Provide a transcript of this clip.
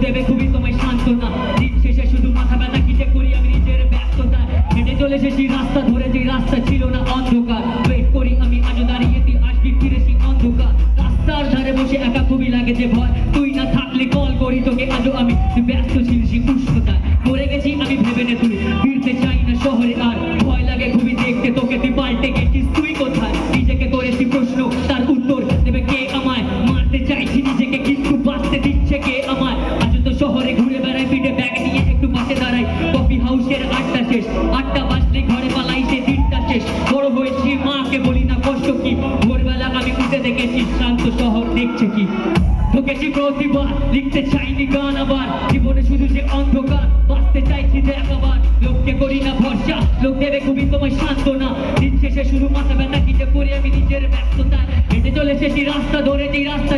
দেবে খুবই তোমায় সান্ত্বনা। দিন শেষে শুধু মাথা ব্যথা, কি যে করি আমি নিজের ব্যস্ততা। হেঁটে চলে এসেছি রাস্তা ধরে, যে রাস্তা ছিল না অন্ধকার। ওয়েট করি আমি আজও দাঁড়িয়ে, তুই আসবি ফিরে সেই অন্ধকার। রাস্তার ধারে বসে একা খুবই লাগে যে ভয়, তুই না থাকলে কল করি তোকে আজও আমি, তুই ব্যস্ত ছিলিস উষ্ণতায়। মরে গেছি আমি ভেবে নে তুই, ফিরতে চাই না শহরে আর। ভয় লাগে খুবই দেখতে তোকে, তুই পাল্টে গেছিস, তুই কোথায়? নিজেকে করেছি প্রশ্ন, তার উত্তর দেবে কে আমায়? মারতে চাইছি নিজেকে কিন্তু বাঁচতে দিচ্ছে কে আমায়? আজ তো শহরে ঘুরে বেড়াই, পিঠে ব্যাগ নিয়ে একটু পাশে দাঁড়াই। কফি হাউসের আড্ডা শেষ, 8টা বাজলে ঘরে পালাই, সে দিনটা শেষ। বড় হয়েছি মাকে বলি না কষ্ট কি, ভোরবেলা আমি উঠে দেখেছি শান্ত শহর দেখছে কি। ঢুকেছি প্রতিবার, লিখতে চাইনি গান আবার। জীবনে শুধু যে অন্ধকার, বাঁচতে চাইছি যে একবার। লোককে করি না ভরসা, লোক দেবে খুবই তোমায় সান্ত্বনা। দিন শেষে শুধু মাথা ব্যথা, কি যে করি আমি নিজের ব্যস্ততা। হেঁটে চলে এসেছি রাস্তা ধরে, যেই রাস্তা